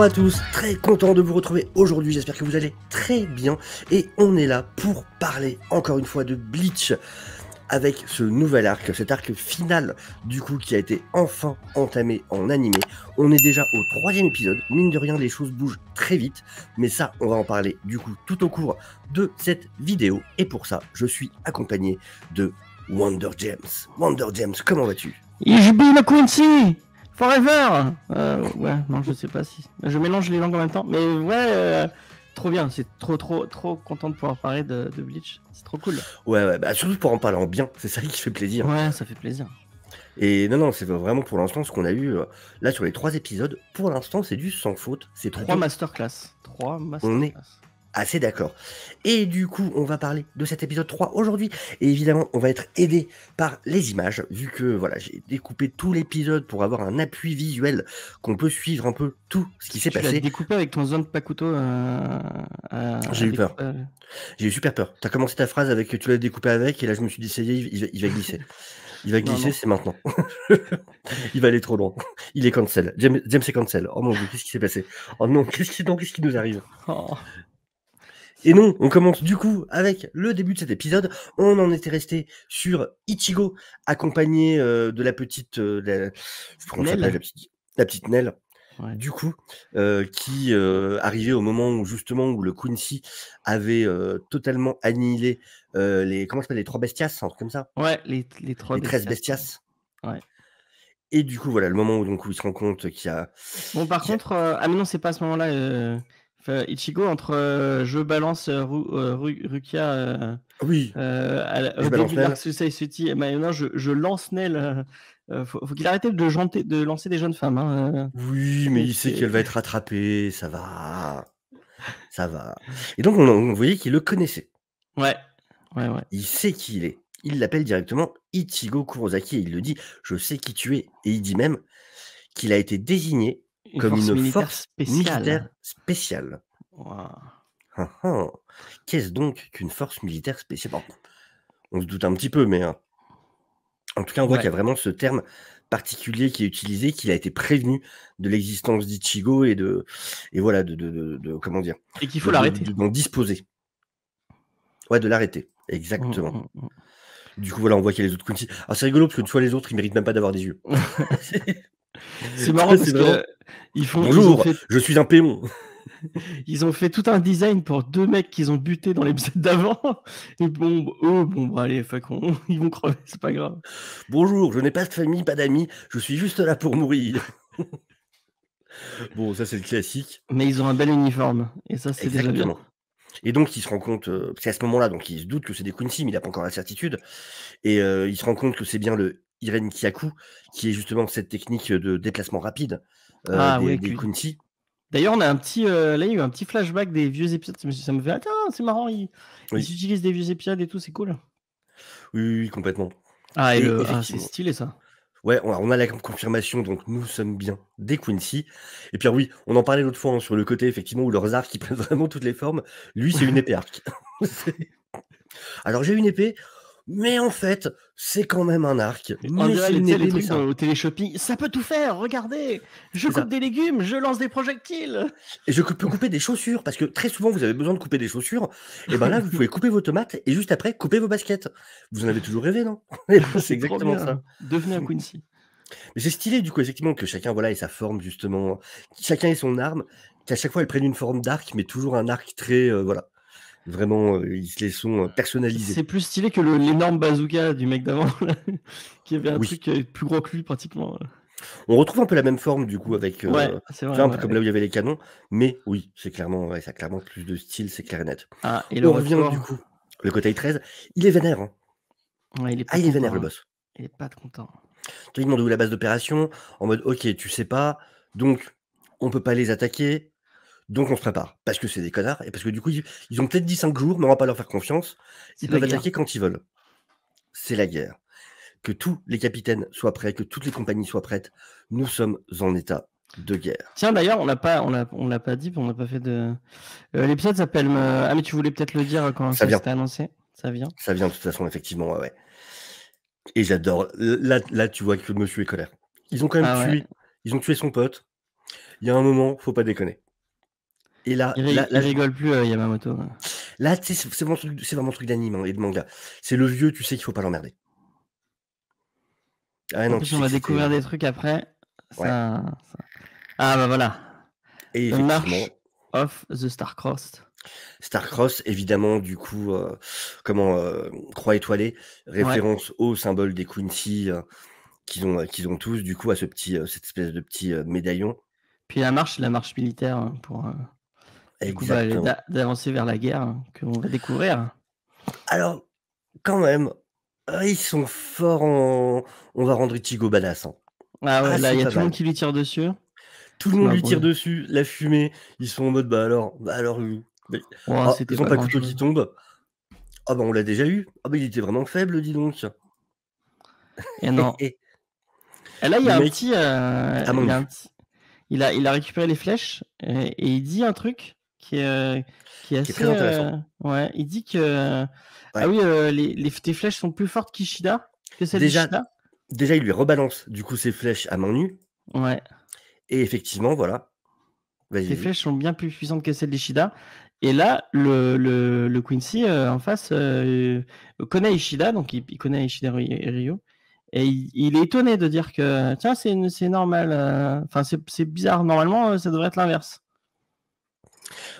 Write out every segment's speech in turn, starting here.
Bonjour à tous, très content de vous retrouver aujourd'hui, j'espère que vous allez très bien et on est là pour parler encore une fois de Bleach avec ce nouvel arc, cet arc final du coup qui a été enfin entamé en animé. On est déjà au 3e épisode, mine de rien les choses bougent très vite, mais ça on va en parler du coup tout au cours de cette vidéo et pour ça je suis accompagné de Wonder James. Wonder James, comment vas-tu? Ich bin a Quincy Forever. Ouais, non, je sais pas si. Je mélange les langues en même temps, mais ouais, trop bien. C'est trop content de pouvoir parler de Bleach. C'est trop cool. Ouais, bah surtout pour en parler en bien, c'est ça qui fait plaisir. Ouais, ça fait plaisir. Et non, c'est vraiment pour l'instant ce qu'on a eu là sur les 3 épisodes. Pour l'instant, c'est du sans faute. C'est 3 plutôt... masterclass. 3 masterclass. On est assez d'accord. Et du coup, on va parler de cet épisode 3 aujourd'hui. Et évidemment, on va être aidé par les images, vu que voilà, j'ai découpé tout l'épisode pour avoir un appui visuel qu'on peut suivre un peu tout ce qui s'est passé. Tu l'as découpé avec ton zone Pakuto. J'ai eu peur. J'ai eu super peur. T'as commencé ta phrase avec que tu l'as découpé avec, et là je me suis dit, ça y est, il va glisser. Il va glisser, c'est maintenant. Il va aller trop loin. Il est cancel. James est cancel. Oh mon dieu, qu'est-ce qui s'est passé? Oh non, qu'est-ce qui nous arrive? Et non, on commence du coup avec le début de cet épisode. On en était resté sur Ichigo, accompagné de la petite... comment ça s'appelle, la petite Nell. Ouais. Du coup, qui arrivait au moment où justement où le Quincy avait totalement annihilé comment ça s'appelle, les 3 bestias, un truc comme ça. Ouais, les 13 bestias. Ouais. Et du coup, voilà, le moment où donc où il se rend compte qu'il y a... Bon, par contre, ah mais non, c'est pas à ce moment-là. Ichigo, entre je balance Rukia oui, au début de l'Arc Suicide City, maintenant je lance Nell. Faut qu'il arrête de lancer des jeunes femmes. Hein. Oui, mais il sait qu'elle va être rattrapée, ça va. Ça va. Et donc, on voyait qu'il le connaissait. Ouais. Il sait qui il est. Il l'appelle directement Ichigo Kurosaki et il le dit, je sais qui tu es. Et il dit même qu'il a été désigné comme une force militaire spéciale. Wow. Qu'est-ce donc qu'une force militaire spéciale? Bon, on se doute un petit peu, mais en tout cas, on voit qu'il y a vraiment ce terme particulier qui est utilisé, qu'il a été prévenu de l'existence d'Ichigo et voilà, de comment dire, et qu'il faut l'arrêter. D'en disposer. Ouais, de l'arrêter, exactement. Du coup, voilà, on voit qu'il y a les autres Quincy. Alors, c'est rigolo parce que tu vois, les autres, ils méritent même pas d'avoir des yeux. C'est marrant parce que bonjour, je suis un péon. Ils ont fait tout un design pour 2 mecs qu'ils ont butés dans l'épisode d'avant. Et bon, allez, ils vont crever, c'est pas grave. Bonjour, je n'ai pas de famille, pas d'amis, je suis juste là pour mourir. Bon, ça c'est le classique. Mais ils ont un bel uniforme, et ça c'est déjà bien. Et donc il se rend compte, c'est à ce moment-là, donc il se doute que c'est des Quincy, mais il n'a pas encore la certitude. Et il se rend compte que c'est bien le Iren Kyaku, qui est justement cette technique de déplacement rapide des Quincy. D'ailleurs, on a un petit, là il y a eu un petit flashback des vieux épisodes, ça me fait, attends, c'est marrant, ils utilisent des vieux épisodes et tout, c'est cool. Oui, complètement. Ah, c'est stylé ça. Ouais, on a la confirmation, donc nous sommes bien des Quincy. Et puis oui, on en parlait l'autre fois sur le côté, effectivement, où leurs arcs, ils prennent vraiment toutes les formes. Lui, c'est une épée arc. Alors, j'ai une épée, mais en fait, c'est quand même un arc. On dirait les trucs au téléshopping. Ça peut tout faire, regardez. Je coupe des légumes, je lance des projectiles. Et je peux couper des chaussures, parce que très souvent, vous avez besoin de couper des chaussures. Et ben là, vous pouvez couper vos tomates, et juste après, couper vos baskets. Vous en avez toujours rêvé, non? C'est exactement ça. Devenez un Quincy. Mais c'est stylé, du coup, effectivement, que chacun, voilà, ait sa forme, justement. Chacun ait son arme, qu'à chaque fois, elle prenne une forme d'arc, mais toujours un arc très, voilà. Vraiment, ils se les sont personnalisés. C'est plus stylé que l'énorme bazooka du mec d'avant, qui avait un truc plus gros que lui, pratiquement. On retrouve un peu la même forme, du coup, avec c'est vrai, un peu comme là où il y avait les canons, mais oui, c'est clairement, ça a clairement plus de style, c'est clair et net. Ah, et on revient, du coup, le côté 13, il est vénère. Hein. Ouais, il est vénère, le boss. Il est pas content. Tu lui demandes où est la base d'opération, en mode, ok, tu sais pas, donc on peut pas les attaquer, donc on se prépare, parce que c'est des connards, et parce que du coup, ils ont peut-être dit 5 jours, mais on va pas leur faire confiance, ils peuvent attaquer quand ils veulent. C'est la guerre. Que tous les capitaines soient prêts, que toutes les compagnies soient prêtes, nous sommes en état de guerre. Tiens, d'ailleurs, on l'a pas dit, on n'a pas fait de... l'épisode s'appelle... Ah, mais tu voulais peut-être le dire quand ça s'était annoncé. Ça vient. Ça vient de toute façon, effectivement, ouais. Et j'adore. Là, tu vois que monsieur est colère. Ils ont quand même tué. Ils ont tué son pote. Il y a un moment, faut pas déconner. Et là, il rigole plus, Yamamoto. Là, tu sais, c'est vraiment truc d'anime hein, et de manga. C'est le vieux, tu sais qu'il faut pas l'emmerder. Ah, en plus, on va découvrir des trucs après. Ça... Ah bah voilà. Et effectivement, March of the Star-Crossed. Star-Cross, évidemment, du coup, croix étoilée, référence au symbole des Quincy qu'ils ont tous, du coup, à cette espèce de petit médaillon. Puis la marche militaire hein, pour d'avancer vers la guerre hein, qu'on va découvrir. Alors, quand même, ils sont forts en... On va rendre Ichigo badass. Hein. Ah ouais, là, il y a tout le monde qui lui tire dessus. Tout le monde lui tire dessus, la fumée, ils sont en mode, bah alors, ils ont pas le couteau qui tombe. Ah bah on l'a déjà eu. Ah bah il était vraiment faible, dis donc. Et non. Et là, il y a un petit... il a récupéré les flèches et il dit un truc qui est assez... très intéressant. Ouais, il dit que... Ah oui, tes flèches sont plus fortes qu'Ishida, que celles d'Ishida. Déjà, il lui rebalance du coup ses flèches à main nue. Ouais. Et effectivement, voilà. Tes flèches sont bien plus puissantes que celles d'Ishida. Et là, le Quincy en face connaît Ishida, donc il connaît Ishida et Ryo. Et il est étonné de dire que tiens, c'est normal. Enfin, c'est bizarre. Normalement, ça devrait être l'inverse.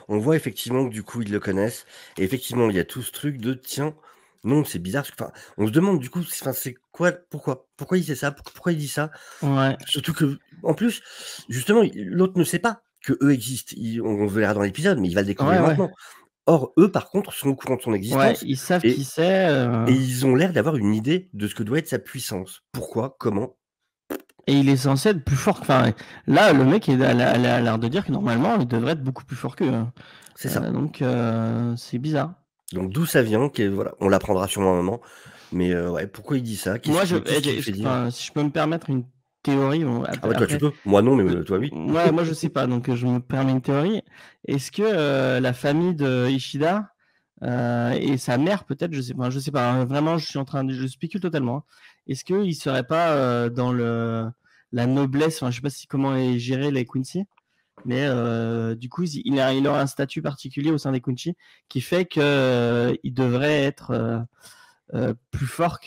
On voit effectivement que du coup, ils le connaissent. Et effectivement, il y a tout ce truc de tiens, non, c'est bizarre. Enfin, on se demande du coup, c'est quoi, pourquoi il sait ça, pourquoi il dit ça. Ouais. Surtout que, en plus, justement, l'autre ne sait pas que eux existent. On verra dans l'épisode, mais il va le découvrir maintenant. Ouais. Or, eux, par contre, sont au courant de son existence. Ouais, ils savent qui c'est. Et ils ont l'air d'avoir une idée de ce que doit être sa puissance. Pourquoi, comment. Et il est censé être plus fort. Enfin, là, le mec a l'air de dire que normalement, il devrait être beaucoup plus fort qu'eux. Hein. C'est ça. Donc, c'est bizarre. Donc, d'où ça vient, voilà, on l'apprendra sûrement un moment. Mais ouais, pourquoi il dit ça? Moi, si je peux me permettre une théorie. Toi, tu peux. Moi, non, mais toi, oui. Ouais, moi, je sais pas. Donc, je me permets une théorie. Est-ce que la famille de Ishida et sa mère, peut-être, je sais pas. Hein, vraiment, je spécule totalement. Hein. Est-ce qu'ils seraient pas dans la noblesse? Enfin, je sais pas comment est géré les Quincy. Mais du coup, il aura un statut particulier au sein des Quincy qui fait qu'il devrait être plus fort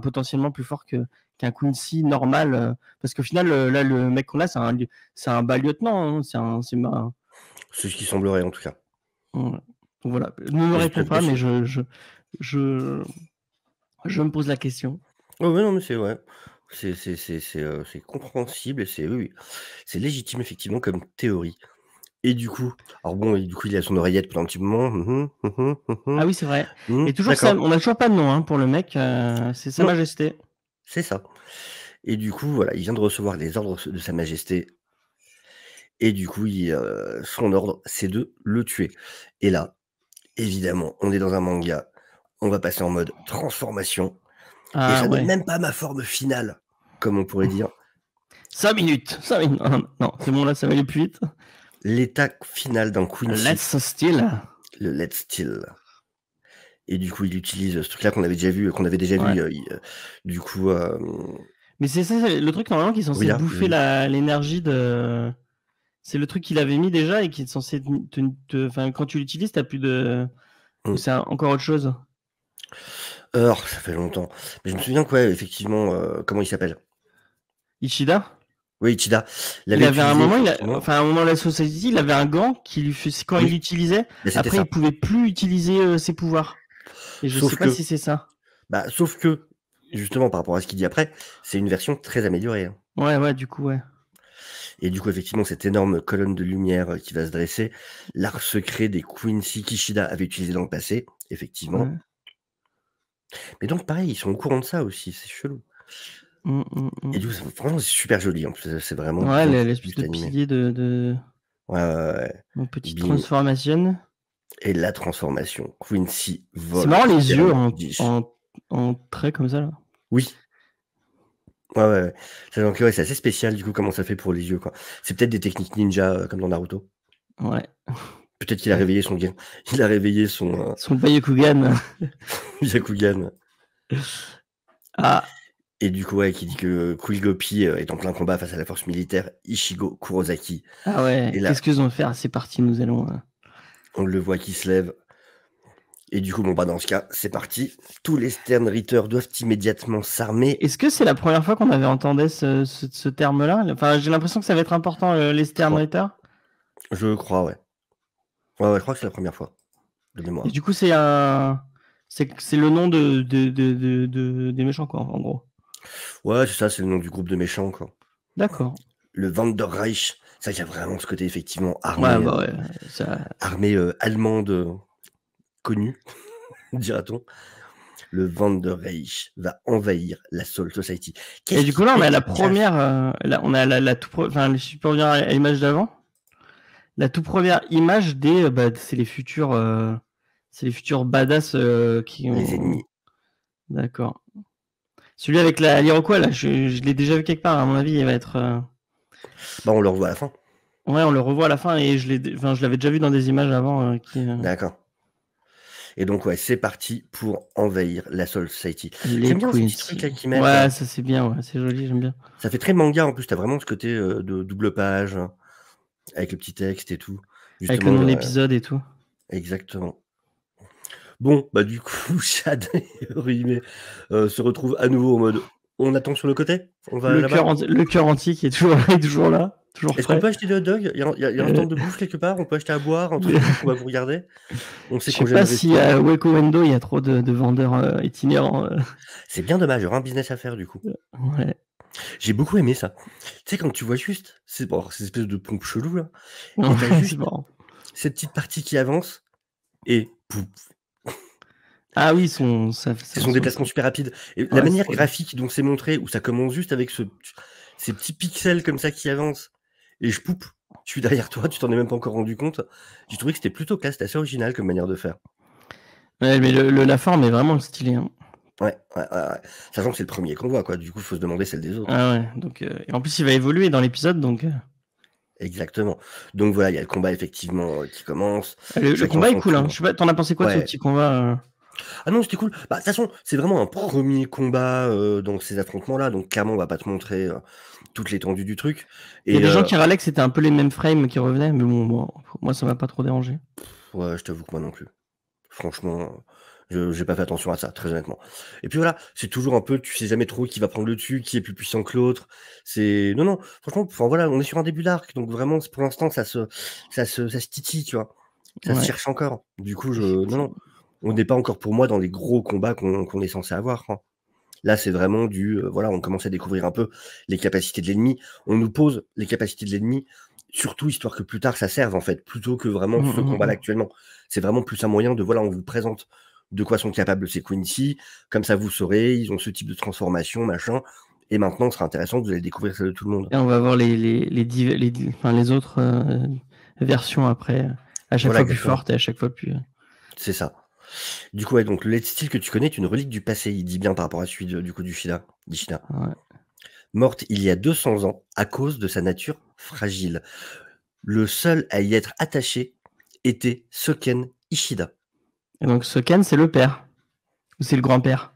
potentiellement plus fort qu'un Quincy normal. Parce qu'au final, là, le mec qu'on a, c'est un bas lieutenant. Hein, c'est ce qui semblerait en tout cas. Ouais. Voilà. Ne me réponds pas, mais je me pose la question. Oh, ouais, non, mais c'est ouais. C'est compréhensible et c'est légitime effectivement comme théorie. Et du coup, il a son oreillette pendant un petit moment. Ah oui, c'est vrai. Et toujours on n'a toujours pas de nom hein, pour le mec. C'est Sa Majesté. C'est ça. Et du coup, voilà, il vient de recevoir les ordres de Sa Majesté. Et du coup, son ordre, c'est de le tuer. Et là, évidemment, on est dans un manga. On va passer en mode transformation. Et ça n'est même pas ma forme finale, comme on pourrait dire. 5 minutes. Non, c'est bon, là, ça va aller plus vite. L'état final d'un Quincy. Let's Still. Le Let's Still. Et du coup, il utilise ce truc-là qu'on avait déjà vu, du coup... Mais c'est ça, le truc normalement qui est censé bouffer l'énergie de... C'est le truc qu'il avait mis déjà et qui est censé quand tu l'utilises, t'as plus de... C'est encore autre chose. Ça fait longtemps. Mais je me souviens effectivement, comment il s'appelle? Ishida? Oui, Ichida. Il avait un moment, à un moment de la Society, il avait un gant qui lui fait, quand il l'utilisait, après il pouvait plus utiliser ses pouvoirs. Et je sais pas si c'est ça. Bah, sauf que, justement, par rapport à ce qu'il dit après, c'est une version très améliorée. Hein. Ouais, du coup, ouais. Et du coup, effectivement, cette énorme colonne de lumière qui va se dresser, l'art secret des Quincy qu'Ishida avait utilisé dans le passé, effectivement. Ouais. Mais donc, pareil, ils sont au courant de ça aussi, c'est chelou. Et du coup, franchement, c'est super joli. En plus, c'est vraiment. Ouais, l'espèce de pilier de. Ouais. Une petite transformation. Et la transformation. Quincy vole. C'est marrant les yeux en trait comme ça, là. Oui. Ouais. C'est assez spécial, du coup, comment ça fait pour les yeux, quoi. C'est peut-être des techniques ninja, comme dans Naruto. Ouais. Peut-être qu'il a réveillé son gain. Il a réveillé son... Son Byakugan. Byakugan. Ah. Et du coup, ouais, qui dit que Kuigopi est en plein combat face à la force militaire Ichigo Kurosaki. Ah ouais, Et là, qu'est-ce qu'ils vont faire? C'est parti, nous allons. on le voit qui se lève. Et du coup, bon, bah, dans ce cas, c'est parti. Tous les Sternritters doivent immédiatement s'armer. Est-ce que c'est la première fois qu'on avait entendu ce terme-là? Enfin, j'ai l'impression que ça va être important, les Sternritters. Je crois, ouais. Ouais, je crois que c'est la première fois, de mémoire. Et du coup, c'est le nom des méchants, quoi, en gros. Ouais, c'est ça, c'est le nom du groupe de méchants, quoi. D'accord. Le Wanderreich, ça, il y a vraiment ce côté, effectivement, armé, Ouais, bah ouais, ça... armée allemande connue, dira-t-on. Le Wanderreich va envahir la Soul Society. Et du coup, là, on a la première... on a la toute enfin, je peux revenir à l'image d'avant. La toute première image des... c'est les futurs... c'est les futurs badass qui ont... Les ennemis. D'accord. Celui avec l'Iroquois, là, je l'ai déjà vu quelque part. À mon avis, il va être... Bah, on le revoit à la fin. Ouais, on le revoit à la fin et je l'avais déjà vu dans des images avant. D'accord. Et donc, ouais, c'est parti pour envahir la Soul Society. Les J'aime bien ces petits Quincy. trucs là qui mettent. Ouais, ça c'est bien, ouais, c'est joli, j'aime bien. Ça fait très manga en plus, t'as vraiment ce côté de double page, avec le petit texte et tout. Justement, avec le nom de l'épisode et tout. Exactement. Bon, bah du coup, Chad et Orihime se retrouvent à nouveau en mode on attend sur le côté, on va là-bas. Le cœur entier qui est toujours là. Est-ce qu'on peut acheter des hot dogs? Il y a un stand de bouffe quelque part? On peut acheter à boire, un truc qu'on va vous regarder? On sait je sais pas si à Weko Wendo il y a trop de vendeurs itinérants. C'est bien dommage, il y aura un business à faire du coup. Ouais. J'ai beaucoup aimé ça. Tu sais, quand tu vois juste, c'est bon, ces espèces de pompes cheloues là, et Ouais, t'as juste marrant. cette petite partie qui avance, et pouf. Ah oui, c'est son déplacement super rapide. Et la manière graphique dont c'est montré, où ça commence juste avec ces petits pixels comme ça qui avancent, et je suis derrière toi, tu t'en es même pas encore rendu compte. J'ai trouvé que c'était plutôt classe, c'était assez original comme manière de faire. Ouais, mais la forme est vraiment stylée. Hein. Ouais. Sachant que c'est le premier qu'on voit, quoi. Du coup, il faut se demander celle des autres. Ah ouais, donc, et en plus, il va évoluer dans l'épisode, donc... Exactement. Donc voilà, il y a le combat, effectivement, qui commence. Le combat est cool, hein. Je sais pas, t'en as pensé quoi de ce petit combat Ah non, c'était cool. Bah, de toute façon, c'est vraiment un premier combat dans ces affrontements-là, donc clairement, on va pas te montrer toute l'étendue du truc. Il y a des gens qui râlaient que c'était un peu les mêmes frames qui revenaient, mais bon, moi, ça m'a pas trop dérangé. Ouais, je t'avoue que moi non plus. Franchement, j'ai pas fait attention à ça, très honnêtement. Et puis voilà, c'est toujours un peu, tu sais jamais trop qui va prendre le dessus, qui est plus puissant que l'autre. Non, franchement, enfin voilà, on est sur un début d'arc, donc vraiment, pour l'instant, ça se titille, tu vois. Ça se cherche encore. Du coup, non, on n'est pas encore pour moi dans les gros combats qu'on est censé avoir. Hein. Là, c'est vraiment voilà, on commence à découvrir un peu les capacités de l'ennemi. On nous pose les capacités de l'ennemi, surtout histoire que plus tard ça serve, en fait, plutôt que vraiment ce combat-là actuellement. C'est vraiment plus un moyen de, voilà, on vous présente de quoi sont capables ces Quincy, comme ça vous saurez, ils ont ce type de transformation, machin, et maintenant, ce sera intéressant, vous allez découvrir ça de tout le monde. Et on va voir les autres versions après, à chaque fois plus fortes et à chaque fois plus... C'est ça. Du coup, ouais, donc le style que tu connais est une relique du passé, il dit bien par rapport à celui d'Ishida. Ouais. Morte il y a 200 ans à cause de sa nature fragile. Le seul à y être attaché était Soken Ishida. Et donc Soken, c'est le père. Ou c'est le grand-père?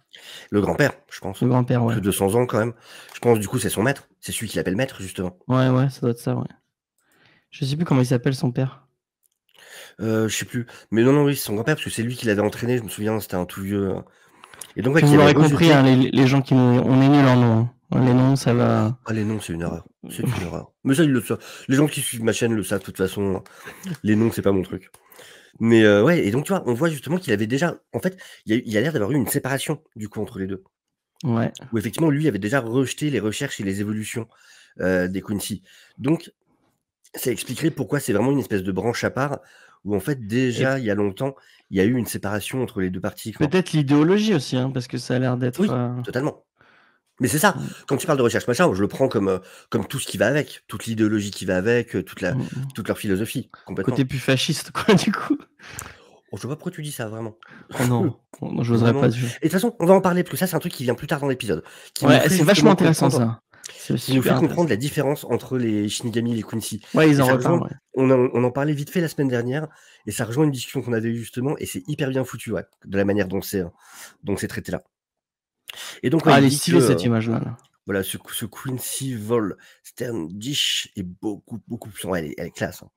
Le grand-père, je pense. Le grand-père, ouais. Plus de 200 ans quand même. Je pense du coup c'est son maître. C'est celui qui l'appelle maître, justement. Ouais, ça doit être ça, ouais. Je sais plus comment il s'appelle son père. Je sais plus. Mais non, oui, c'est son grand-père, parce que c'est lui qui l'avait entraîné, je me souviens, c'était un tout vieux. Et donc, vous l'aurez compris, hein, les gens qui nous... On est nuls en noms. Hein. Les noms, ça va... Ah, les noms, c'est une erreur. C'est une erreur. Mais ça, ils le savent. Les gens qui suivent ma chaîne le savent, de toute façon. Les noms, c'est pas mon truc. Mais ouais, et donc, tu vois, on voit justement qu'il avait déjà... En fait, il a l'air d'avoir eu une séparation, du coup, entre les deux. Ouais. Où effectivement, lui avait déjà rejeté les recherches et les évolutions des Quincy. Donc, ça expliquerait pourquoi c'est vraiment une espèce de branche à part, où en fait, déjà, il y a longtemps, il y a eu une séparation entre les deux parties. Peut-être l'idéologie aussi, hein, parce que ça a l'air d'être... Oui, totalement. Mais c'est ça, quand tu parles de recherche machin, je le prends comme tout ce qui va avec, toute l'idéologie qui va avec, toute leur philosophie, complètement. Côté plus fasciste, quoi, du coup. Oh, je vois pas pourquoi tu dis ça, vraiment. Oh non, j'oserais pas. Et de toute façon, on va en parler, parce que ça, c'est un truc qui vient plus tard dans l'épisode. Ouais, c'est vachement intéressant, ça. Qui nous fait comprendre la différence entre les Shinigami et les Quincy. Ouais, ils en reparlent, ouais. On en parlait vite fait la semaine dernière, et ça rejoint une discussion qu'on avait eue justement, et c'est hyper bien foutu, ouais, de la manière dont c'est traité là. Et donc, elle est stylée cette image-là. Voilà, ce Quincy Vol Standish est beaucoup plus. Elle est classe. Hein.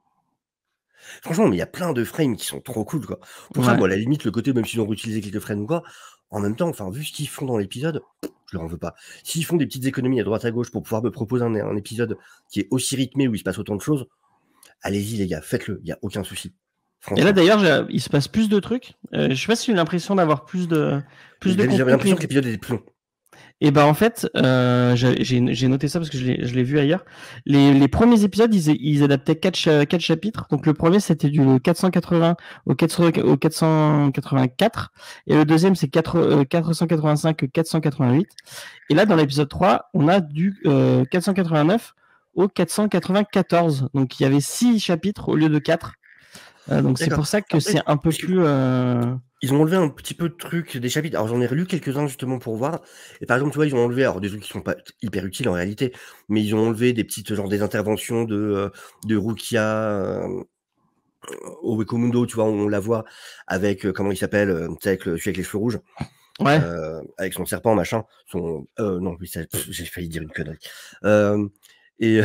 Franchement, mais il y a plein de frames qui sont trop cool, quoi. Pour ça, moi, à la limite, le côté, même s'ils ont réutilisé quelques frames ou quoi, en même temps, vu ce qu'ils font dans l'épisode, je leur en veux pas. S'ils font des petites économies à droite à gauche pour pouvoir me proposer un épisode qui est aussi rythmé, où il se passe autant de choses, allez-y, les gars, faites-le, il n'y a aucun souci. Et là, d'ailleurs, il se passe plus de trucs. Je sais pas si j'ai eu l'impression d'avoir plus de contenu. J'avais l'impression que l'épisode était plus long. Et en fait, j'ai noté ça parce que je l'ai vu ailleurs. Les premiers épisodes, ils adaptaient 4 chapitres. Donc le premier, c'était du 480 au 484. Et le deuxième, c'est 485 au 488. Et là, dans l'épisode 3, on a du 489 au 494. Donc il y avait 6 chapitres au lieu de 4. Donc c'est pour ça que c'est un peu plus... Ils ont enlevé un petit peu de trucs des chapitres. Alors j'en ai relu quelques-uns justement pour voir. Et par exemple, tu vois, ils ont enlevé des trucs qui sont pas hyper utiles en réalité, mais ils ont enlevé des petites des interventions de Rukia au Wekomundo, tu vois, on la voit avec comment il s'appelle, avec celui avec les cheveux rouges. Ouais. Avec son serpent, machin. Non, oui, j'ai failli dire une connerie. Et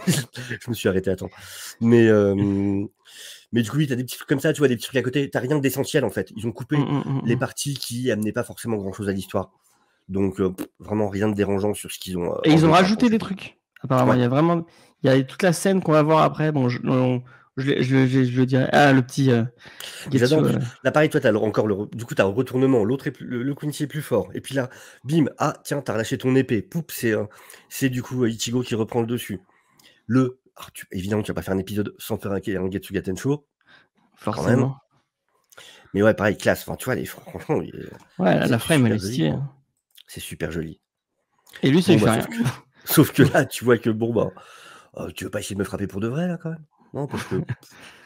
je me suis arrêté à temps. Mais du coup, oui, t'as des petits trucs comme ça, tu vois, des petits trucs à côté. T'as rien d'essentiel, en fait. Ils ont coupé les parties qui amenaient pas forcément grand-chose à l'histoire. Donc, vraiment rien de dérangeant sur ce qu'ils ont... Et ils ont rajouté des trucs, apparemment. Ouais. Il y a toute la scène qu'on va voir après. Bon, je le dirais. Ah, le petit... J'adore. Là, pareil, toi, du coup, t'as un retournement. L'autre le Quincy est plus fort. Et puis là, bim, tiens, t'as relâché ton épée. Poup, c'est du coup Ichigo qui reprend le dessus. Évidemment, tu vas pas faire un épisode sans faire un Getsuga Tensho. Forcément. Quand même. Mais ouais, pareil, classe. Enfin, tu vois, franchement... Ouais, la frame, elle est stylée. C'est super joli. Et lui, ça lui fait rien. Sauf que là, tu vois que tu veux pas essayer de me frapper pour de vrai, là, quand même? Non, parce que...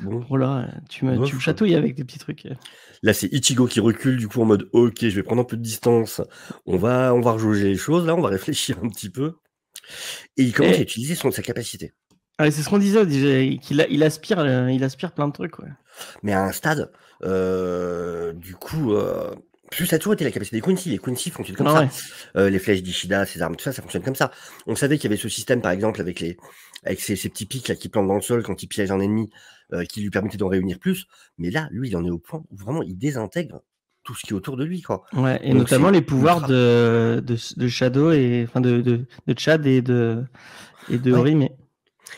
Bon... Oh là, tu me chatouilles avec des petits trucs. Là, c'est Ichigo qui recule, du coup, en mode, ok, je vais prendre un peu de distance. On va rejauger les choses, là, on va réfléchir un petit peu. Et il commence à utiliser sa capacité. Ah, c'est ce qu'on disait, qu'il aspire plein de trucs, ouais. Mais à un stade, du coup... Plus ça a toujours été la capacité des Quincy. Les Quincy fonctionnent comme ça. Ouais. Les flèches d'Ishida, ses armes, tout ça, ça fonctionne comme ça. On savait qu'il y avait ce système, par exemple, avec ces petits pics là, qui plantent dans le sol quand il piège un ennemi, qui lui permettait d'en réunir plus. Mais là, lui, il en est au point où vraiment il désintègre tout ce qui est autour de lui, quoi. Ouais, et donc, notamment les pouvoirs de Shadow et enfin de Chad et de Ori.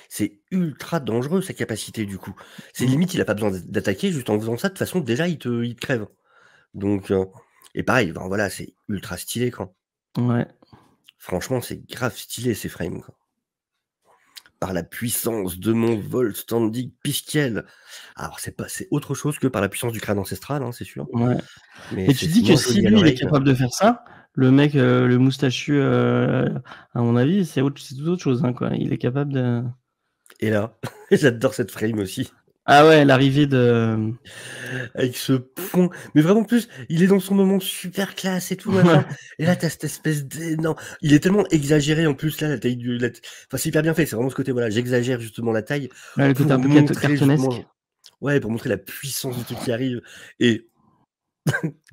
C'est ultra dangereux sa capacité, du coup. C'est limite, il a pas besoin d'attaquer, juste en faisant ça, de toute façon, déjà, il te crève. Donc, et pareil, voilà, c'est ultra stylé, quoi. Ouais. Franchement, c'est grave stylé, ces frames, quoi. Par la puissance de mon vol standing Piskiel. Alors, c'est autre chose que par la puissance du crâne ancestral, hein, c'est sûr. Ouais. Mais tu dis que si lui, il est capable de faire ça, le mec, le moustachu, à mon avis, c'est tout autre chose, hein, quoi. Il est capable de... Et là, j'adore cette frame aussi. Ah ouais, l'arrivée de... Avec ce pont. Mais vraiment plus, il est dans son moment super classe et tout, machin. Et là, t'as cette espèce d'énorme... Il est tellement exagéré, en plus, là, la taille du... Enfin, c'est hyper bien fait, c'est vraiment ce côté, voilà, j'exagère justement la taille. Ouais, le côté un peu cartoonesque. Ouais, pour montrer la puissance du truc qui arrive. Et...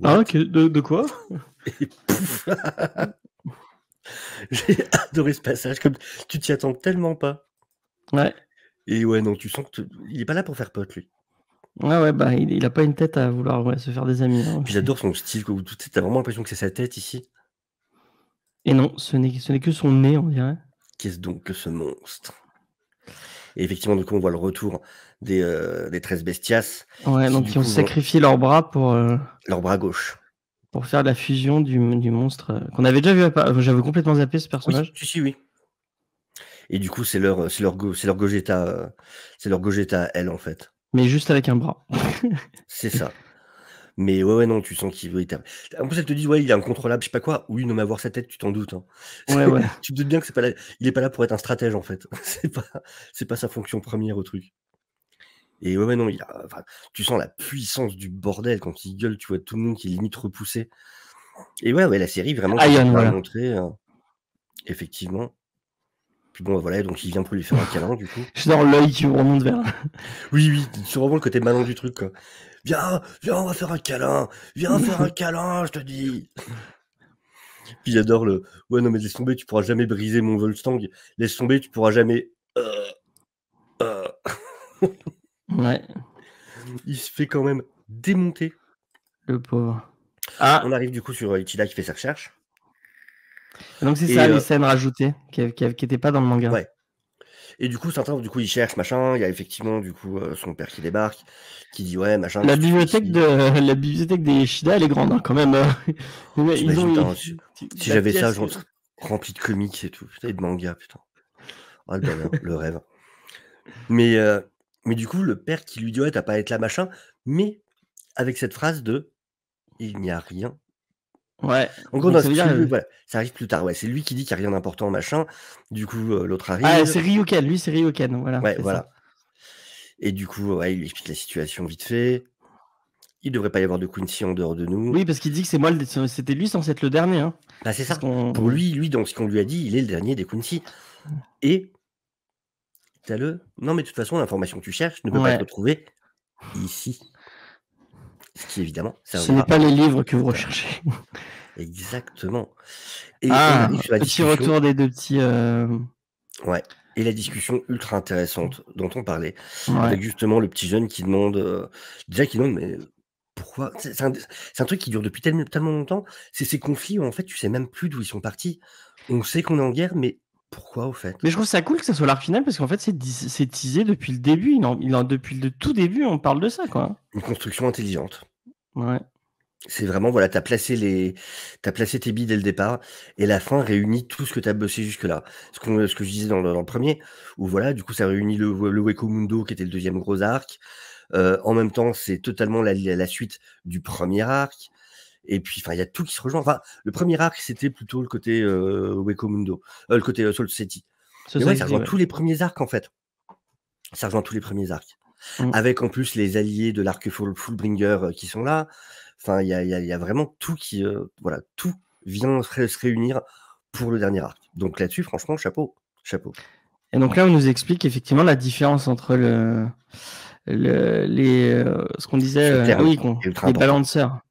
ah, ok, de quoi? Et pouf. J'ai adoré ce passage, comme tu t'y attends tellement pas. Ouais. Et ouais, non, tu sens il est pas là pour faire pote, lui. Ouais, bah, il a pas une tête à vouloir se faire des amis. Hein, puis j'adore son style, quoi. T'as vraiment l'impression que c'est sa tête ici. Et non, ce n'est que son nez, on dirait. Qu'est-ce donc que ce monstre? Et effectivement, du coup, on voit le retour des 13 bestias. Ouais, donc qui ont sacrifié leur bras pour... Leur bras gauche. Pour faire la fusion du monstre qu'on avait déjà vu. J'avais complètement zappé ce personnage. Oui. Et du coup, c'est leur Gogeta, c'est leur Gogeta à elle, en fait. Mais juste avec un bras. C'est ça. Mais ouais, non, tu sens qu'il veut... En plus, elle te dit, ouais, il est incontrôlable, je sais pas quoi. Oui, non, mais avoir sa tête, tu t'en doutes. Hein. Ouais. Tu te doutes bien que il est pas là pour être un stratège, en fait. C'est pas sa fonction première au truc. Et ouais, non, tu sens la puissance du bordel quand il gueule, tu vois tout le monde qui est limite repoussé. Et ouais, la série, vraiment, voilà. montrer, effectivement. Puis bon, voilà, donc il vient pour lui faire un câlin, du coup. Je sens l'œil qui remonte vers... oui, c'est vraiment le côté malin du truc, quoi. Viens, on va faire un câlin. Viens faire un câlin, je te dis. Puis j'adore le « Ouais, non, mais laisse tomber, tu pourras jamais briser mon Volstang. Laisse tomber, tu pourras jamais... Ouais. Il se fait quand même démonter. Le pauvre. On arrive du coup sur Ichida qui fait sa recherche. Et donc c'est ça les scènes rajoutées qui n'étaient pas dans le manga. Ouais. Et du coup, du coup, il cherche, machin. Il y a effectivement, du coup, son père qui débarque, qui dit ouais, machin. La bibliothèque des Ishida, elle est grande, hein, quand même. Si j'avais ça, genre rempli de comics et tout, putain, et de mangas, putain. Oh le bonheur, le rêve. Mais du coup, le père qui lui dit ouais, t'as pas à être là, machin, mais avec cette phrase de il n'y a rien. Ouais. En gros, voilà, ça arrive plus tard. Ouais, c'est lui qui dit qu'il n'y a rien d'important, machin. Du coup, l'autre arrive. Ah, c'est Ryuken, lui, c'est Ryuken. Voilà. Ouais, voilà. Ça. Et du coup, ouais, il lui explique la situation vite fait. Il devrait pas y avoir de Quincy en dehors de nous. Oui, parce qu'il dit que c'était lui censé être le dernier. Hein. Bah, c'est ça. Pour lui, dans ce qu'on lui a dit, il est le dernier des Quincy. Et non, mais de toute façon, l'information que tu cherches ne peut pas être retrouvée ici. Ce qui, évidemment, ce n'est pas les livres que vous recherchez. Exactement. Et petit retour des deux petits... Ouais. Et la discussion ultra intéressante dont on parlait, avec justement le petit jeune qui demande, déjà qui demande, mais pourquoi? C'est un truc qui dure depuis tellement longtemps. C'est ces conflits où en fait tu sais même plus d'où ils sont partis. On sait qu'on est en guerre, mais pourquoi au fait? Mais je trouve ça cool que ça soit l'arc final parce qu'en fait c'est teasé depuis le début. Depuis le tout début, on parle de ça, quoi. Une construction intelligente. Ouais. C'est vraiment, voilà, t'as placé tes billes dès le départ, et la fin réunit tout ce que t'as bossé jusque-là. Ce que je disais dans le premier, où voilà, du coup, ça réunit le Weko Mundo, qui était le deuxième gros arc. En même temps, c'est totalement la suite du premier arc. Et puis, enfin, il y a tout qui se rejoint. Enfin, le premier arc, c'était plutôt le côté Weko Mundo, le côté Soul Society. Mais ouais, ça rejoint tous les premiers arcs, en fait. Ça rejoint tous les premiers arcs. Avec en plus les alliés de l'arc Fullbringer qui sont là. Enfin, il y a vraiment tout qui, voilà, tout vient se réunir pour le dernier arc. Donc là-dessus, franchement, chapeau. Et donc là, on nous explique effectivement la différence entre ce qu'on disait, les balanceurs.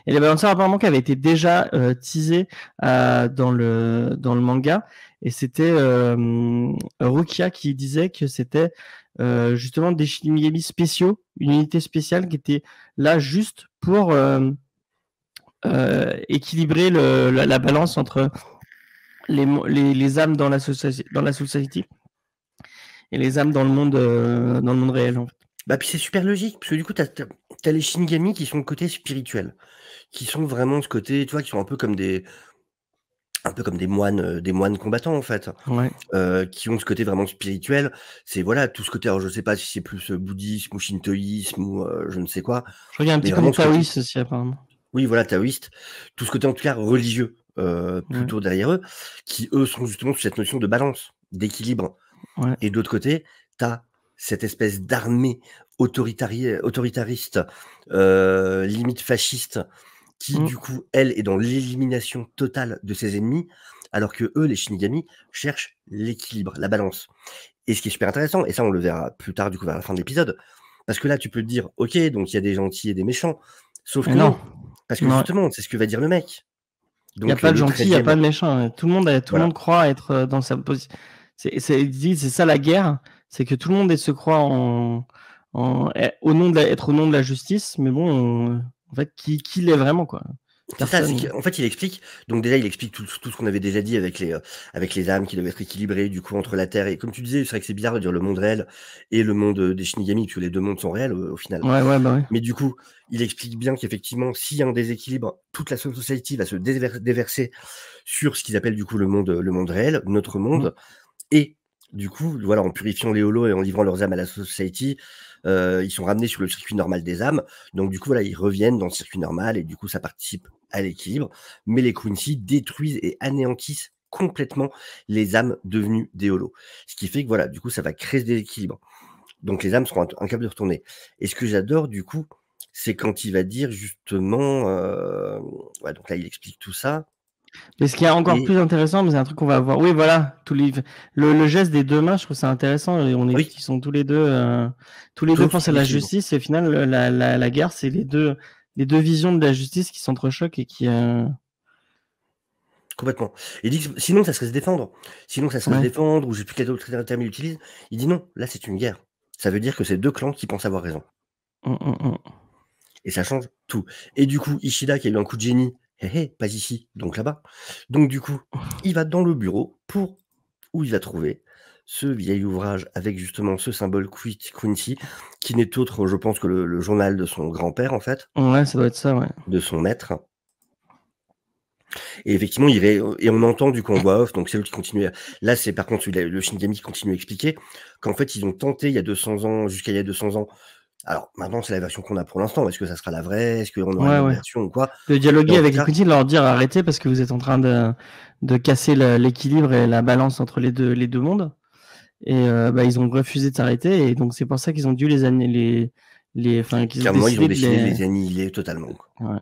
Et les balanceurs apparemment qui avaient été déjà teasés dans le manga. Et c'était Rukia qui disait que c'était justement des Shin Megami spéciaux, une unité spéciale qui était là juste pour équilibrer la balance entre les âmes dans la Society et les âmes dans le monde réel, en fait. Bah, puis c'est super logique, parce que du coup, t'as les Shinigami qui sont le côté spirituel, qui sont vraiment ce côté, tu vois, qui sont un peu comme des moines combattants, en fait. Ouais. Qui ont ce côté vraiment spirituel. C'est, voilà, tout ce côté, alors je sais pas si c'est plus bouddhisme ou shintoïsme ou je ne sais quoi. Je crois qu'il y a un petit côté taoïste aussi, apparemment. Oui, voilà, taoïste. Tout ce côté, en tout cas, religieux, plutôt derrière eux, qui, eux, sont justement sur cette notion de balance, d'équilibre. Ouais. Et de l'autre côté, t'as cette espèce d'armée autoritariste, limite fasciste, qui, du coup, elle, est dans l'élimination totale de ses ennemis, alors que eux, les Shinigami, cherchent l'équilibre, la balance. Et ce qui est super intéressant, et ça, on le verra plus tard, du coup, vers la fin de l'épisode, parce que là, tu peux te dire, ok, donc il y a des gentils et des méchants, sauf que non, parce que justement, c'est ce que va dire le mec. Il n'y a pas de gentil, il n'y a pas de méchant. Tout le monde croit être dans sa position. C'est ça la guerre, c'est que tout le monde se croit au nom de la justice, mais bon, en fait, qui l'est vraiment, quoi. C'est ça, en fait, il explique. Donc déjà, il explique tout ce qu'on avait déjà dit avec les âmes qui doivent être équilibrées du coup entre la Terre et, comme tu disais, c'est vrai que c'est bizarre de dire le monde réel et le monde des Shinigami, parce que les deux mondes sont réels au final. Ouais, bah ouais. Mais du coup, il explique bien qu'effectivement, s'il y a un déséquilibre, toute la Society va se déverser sur ce qu'ils appellent du coup le monde réel, notre monde, et du coup, voilà, en purifiant les holos et en livrant leurs âmes à la Society, ils sont ramenés sur le circuit normal des âmes. Donc du coup, voilà, ils reviennent dans le circuit normal et du coup, ça participe à l'équilibre. Mais les Quincy détruisent et anéantissent complètement les âmes devenues des holos. Ce qui fait que voilà, du coup, ça va créer ce déséquilibre. Donc les âmes seront incapables de retourner. Et ce que j'adore, du coup, c'est quand il va dire justement, ouais, donc là, il explique tout ça. Mais ce qui est encore plus intéressant, mais c'est un truc qu'on va voir. Oui, voilà, le geste des deux mains, je trouve ça intéressant. Et ils sont tous les deux pensent à la justice. Et au final, la guerre, c'est les deux visions de la justice qui s'entrechoquent et qui. Complètement. Il dit que sinon, ça serait se défendre. Sinon, ça serait se Ouais. défendre, ou je sais plus quel autre terme il utilise. Il dit non, là, c'est une guerre. Ça veut dire que c'est 2 clans qui pensent avoir raison. Mmh. Et ça change tout. Et du coup, Ishida, qui a eu un coup de génie, hé hé, pas ici, donc là-bas. Donc du coup, il va dans le bureau où il va trouver ce vieil ouvrage avec justement ce symbole Quincy, qui n'est autre, je pense, que le journal de son grand-père, en fait, Ouais, ça doit être ça, ouais. de son maître. Et effectivement, et on entend du coup en voix off, donc c'est eux qui continuent. Là, c'est par contre le Shinigami qui continue à expliquer qu'en fait, ils ont tenté il y a 200 ans, jusqu'à il y a 200 ans. Alors maintenant, c'est la version qu'on a pour l'instant. Est-ce que ça sera la vraie? Est-ce qu'on aura une autre version ou quoi? De Mais dialoguer en tout avec les cas, Quincy, de leur dire arrêtez parce que vous êtes en train de casser l'équilibre et la balance entre les deux mondes. Et ils ont refusé de s'arrêter, et donc c'est pour ça qu'ils ont dû qu'ils ont clairement, ils ont décidé décidé de les annihiler totalement. Ouais.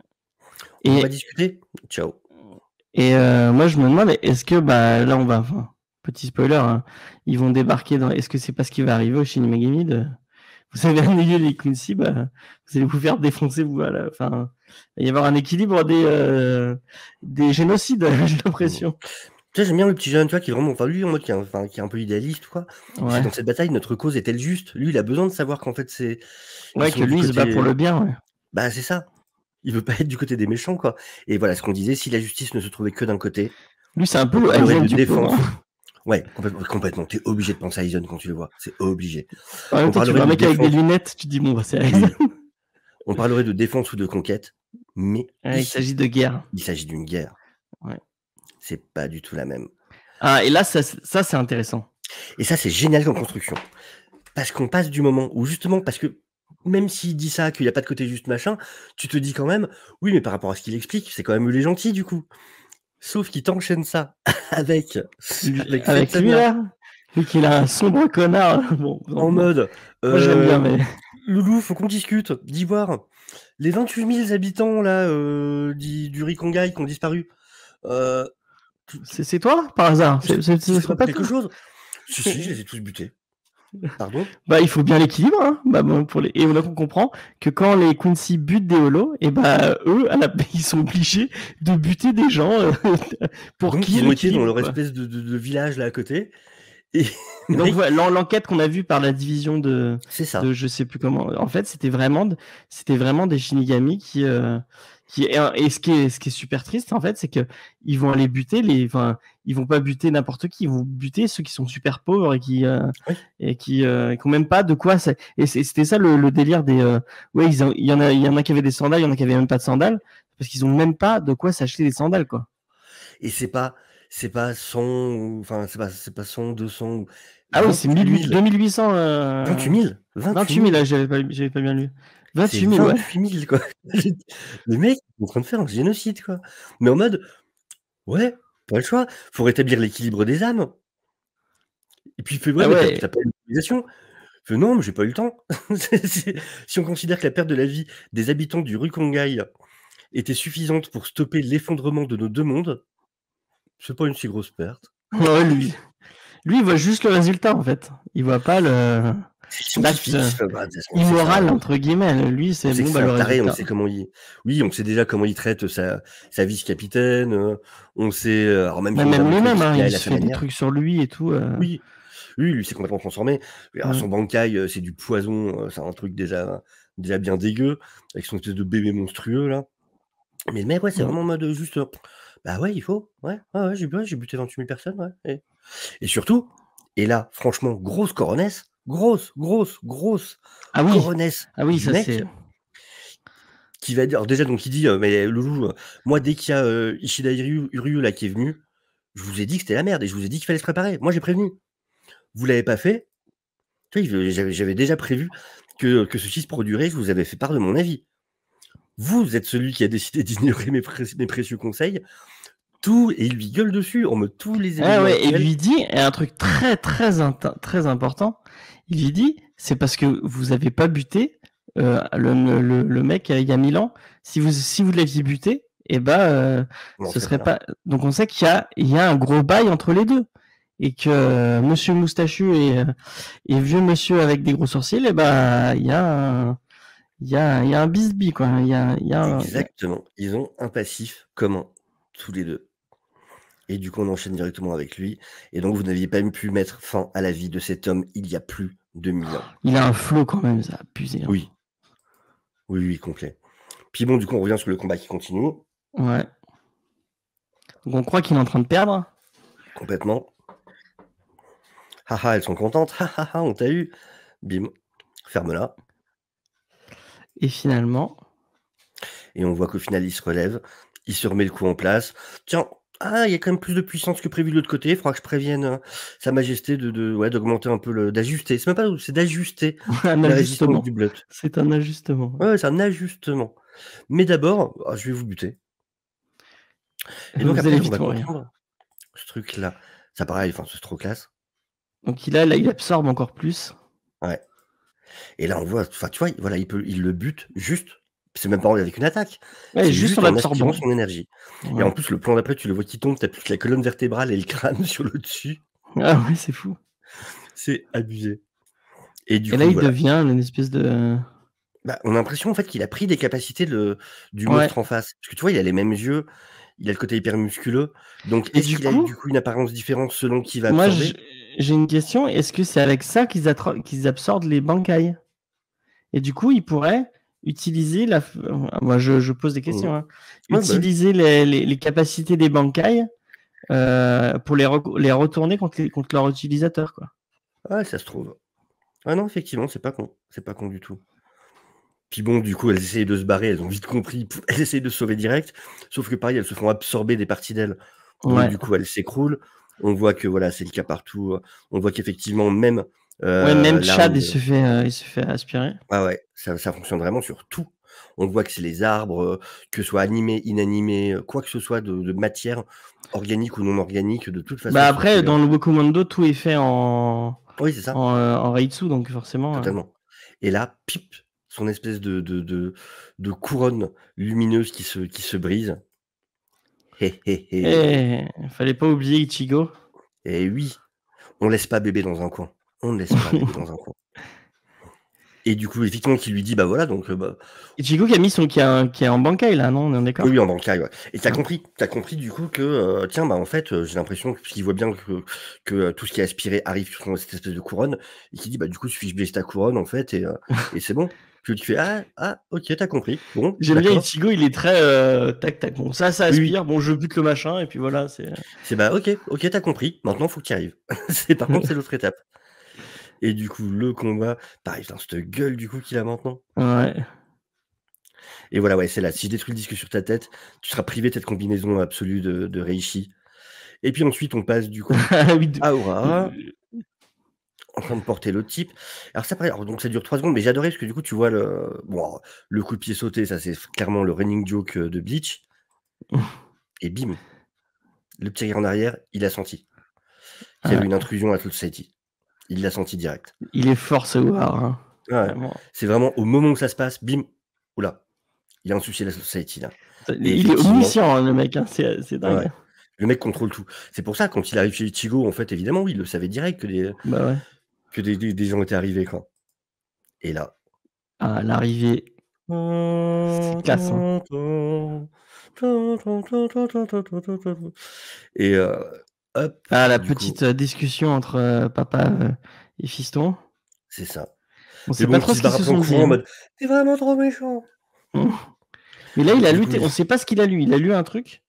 On va discuter. Ciao. Et moi, je me demande, est-ce que là, petit spoiler, hein, ils vont débarquer dans. Est-ce que c'est pas ce qui va arriver au Shin Megami vous avez annihilé les Quincy, vous allez vous faire défoncer, vous, voilà. Enfin, il va y avoir un équilibre des génocides, j'ai l'impression. Tu sais, j'aime bien le petit jeune, tu vois, qui est vraiment, lui, en mode qui est un peu idéaliste, quoi. Ouais. Dans cette bataille, notre cause est-elle juste? Lui, il a besoin de savoir qu'en fait, c'est. Ouais, que lui, il se bat pour le bien, ouais. Bah, c'est ça. Il veut pas être du côt des méchants, quoi. Et voilà ce qu'on disait, si la justice ne se trouvait que d'un côté. Lui, c'est un peu le Aizen du défense. Ouais, complètement. T'es obligé de penser à Aizen quand tu le vois. C'est obligé. En même temps, tu vois un mec avec des lunettes, tu te dis, bon, c'est Aizen. On parlerait de défense ou de conquête, mais il s'agit de guerre. Il s'agit d'une guerre. Ouais. C'est pas du tout la même. Ah, et là, ça c'est intéressant. Et ça, c'est génial comme construction. Parce qu'on passe du moment où, justement, parce que même s'il dit ça, qu'il n'y a pas de côté juste machin, tu te dis quand même, oui, mais par rapport à ce qu'il explique, c'est quand même eux les gentils, du coup. Sauf qu'il t'enchaîne ça avec lui, là. Vu qu'il a un sombre connard. En mode. Moi, j'aime bien, mais. Loulou, faut qu'on discute. d'Ivoire. Les 28 000 habitants, là, du Rikongai qui ont disparu. C'est toi, par hasard? C'est pas quelque chose? Si, je les ai tous butés. Pardon? Il faut bien l'équilibre, hein. Et on comprend que quand les Quincy butent des holos, et eux, ils sont obligés de buter des gens pour qu'ils ils ont été dans leur espèce de village là à côté. Et donc l'enquête qu'on a vue par la division de je sais plus comment. En fait, c'était vraiment des Shinigami qui et ce qui est super triste, en fait, c'est que ils vont aller buter ils vont pas buter n'importe qui, ils vont buter ceux qui sont super pauvres et qui ont même pas de quoi. Et c'était ça le délire des. Il y en a qui avaient des sandales, il y en a qui avaient même pas de sandales parce qu'ils ont même pas de quoi s'acheter des sandales, quoi. Et c'est pas 100, enfin c'est pas 100, 200. Ah oui, c'est 2800. 28 000. 28 000, j'avais pas bien lu. 28 000, ouais. 28 000, quoi. Les mecs sont en train de faire un génocide, quoi. Mais en mode, ouais, pas le choix. Faut rétablir l'équilibre des âmes. Et puis il fait, ouais, t'as pas eu l'utilisation. Fait, non, mais j'ai pas eu le temps. Si on considère que la perte de la vie des habitants du Rikongai était suffisante pour stopper l'effondrement de nos deux mondes, c'est pas une si grosse perte. Ouais, lui, il voit juste le résultat, en fait. Il voit pas l'acte immoral, entre guillemets. Lui, c'est bon, le résultat. On sait comment on sait déjà comment il traite sa vice-capitaine. On sait, alors même lui-même, il fait des trucs sur lui et tout. Oui, lui s'est complètement transformé. Son Bankai, c'est du poison. C'est un truc déjà bien dégueu, avec son espèce de bébé monstrueux, là. Mais le mec, ouais, c'est vraiment en mode juste, bah ouais, il faut. Ouais, j'ai buté 28 000 personnes, ouais. Et surtout, et là, franchement, grosse coronesse. Grosse coronesse. Ah oui, ça c'est. Qui va dire, alors déjà, donc il dit, mais Loulou, moi, dès qu'il y a Ishida Ryu là qui est venu, je vous ai dit que c'était la merde et je vous ai dit qu'il fallait se préparer. Moi, j'ai prévenu. Vous l'avez pas fait. Tu sais, j'avais déjà prévu que ceci se produirait. Je vous avais fait part de mon avis. Vous êtes celui qui a décidé d'ignorer mes précieux conseils. Et il lui gueule dessus en mode tous les événements. Et il lui dit un truc très très important. Il lui dit, c'est parce que vous avez pas buté le mec il y a 1000 ans. Si vous l'aviez buté, ce serait pas. Donc on sait qu'il y a un gros bail entre les deux et que Monsieur Moustachu et vieux Monsieur avec des gros sourcils, il y a un bisbis, quoi. Exactement. Ils ont un passif commun tous les deux. Et du coup, on enchaîne directement avec lui. Et donc, vous n'aviez pas même pu mettre fin à la vie de cet homme il y a plus de 1000 ans. Il a un flow quand même, ça a abusé. Hein. Oui. Oui, complet. Puis bon, du coup, on revient sur le combat qui continue. Ouais. Donc on croit qu'il est en train de perdre. Complètement. Haha, elles sont contentes. Haha, on t'a eu. Bim. Ferme-la. Et finalement. Et on voit qu'au final, il se relève. Il se remet le coup en place. Tiens, il y a quand même plus de puissance que prévu de l'autre côté. Il faudra que je prévienne Sa Majesté d'augmenter un peu d'ajuster. C'est même pas, c'est d'ajuster la résistance du Blut. C'est un ajustement. Ouais, c'est un ajustement. Mais d'abord, je vais vous buter. Et donc après, on va comprendre ce truc-là. Ça pareil, c'est trop classe. Donc là, il absorbe encore plus. Ouais. Et là, on voit, tu vois, voilà, il le bute juste. C'est même pas avec une attaque. Ouais, c'est juste en aspirant son énergie. Ouais. Et en plus, le plan d'après, tu le vois qui tombe, t'as plus que la colonne vertébrale et le crâne sur le dessus. Ah oui, c'est fou. C'est abusé. Et du coup, là, il devient une espèce de... on a l'impression en fait qu'il a pris des capacités du monstre en face. Parce que tu vois, il a les mêmes yeux, il a le côté hyper musculeux. Donc, est-ce qu'il a du coup une apparence différente selon qui va absorber? Moi, j'ai une question. Est-ce que c'est avec ça qu'ils absorbent les Bankai? Et du coup, ils pourraient utiliser la... Moi, je pose des questions. Hein. Utiliser les capacités des Bankai pour les retourner contre leur utilisateur, quoi. Ouais, ça se trouve. Ah non, effectivement, c'est pas con. C'est pas con du tout. Puis bon, du coup, elles essayent de se barrer, elles ont vite compris, elles essayent de se sauver direct, sauf que pareil, elles se font absorber des parties d'elles. Donc du coup, elles s'écroulent. On voit que voilà, c'est le cas partout. On voit qu'effectivement, même... même Chad, il se fait aspirer. Ah ouais, ça fonctionne vraiment sur tout. On voit que c'est les arbres, que ce soit animés, inanimés, quoi que ce soit de matière, organique ou non organique, de toute façon. Après, dans le Wokomondo, tout est fait en... Oui, c'est ça. En Reitsu, donc forcément... Totalement. Et là, pip, son espèce de couronne lumineuse qui se brise. Fallait pas oublier Ichigo. Et oui, on laisse pas bébé dans un coin. On ne laisse pas bébé dans un coin. Et du coup, effectivement, qui lui dit, bah voilà, donc... Ichigo qui a mis qui est en Bankai, là, non? On est d'accord? Oui, en Bankai, ouais. Et t'as compris du coup que, tiens, en fait, j'ai l'impression qu'il voit bien que tout ce qui est aspiré arrive sur cette espèce de couronne, et qui dit, bah du coup, suffit que je baisse ta couronne, en fait, et c'est bon. Puis tu fais, ok, t'as compris. Bon, j'aime bien Ichigo, il est très tac tac. Bon, ça aspire. Oui. Bon, je bute le machin et puis voilà. C'est ok, t'as compris. Maintenant, faut que tu y arrives. Par contre, c'est l'autre étape. Et du coup, le combat, pareil, cette gueule du coup qu'il a maintenant. Ouais. Et voilà, ouais, c'est là. Si je détruis le disque sur ta tête, tu seras privé de cette combinaison absolue de Reishi. Et puis ensuite, on passe du coup à Aura. En train de porter l'autre type. Alors ça, donc ça dure 3 secondes, mais j'adorais parce que du coup, tu vois le coup de pied sauté, ça c'est clairement le running joke de Bleach. Et bim, le petit gars en arrière, il a senti qu'il y avait une intrusion à Soul Society. Il l'a senti direct. Il est fort ce War. Hein. Ouais, c'est vraiment au moment où ça se passe, bim, oula, il y a un souci à la Society là. Il est omniscient, hein, le mec, hein. C'est dingue. Ouais. Le mec contrôle tout. C'est pour ça, quand il arrive chez Ichigo, en fait, évidemment, oui, il le savait direct que des gens étaient arrivés, quoi. Et là. L'arrivée. C'est classe. Hein. Et hop. La petite discussion entre papa et fiston. C'est ça. On sait pas trop ce qu'ils se sont dit. En mode, t'es vraiment trop méchant. Mais là, il a lu. On sait pas ce qu'il a lu. Il a lu un truc.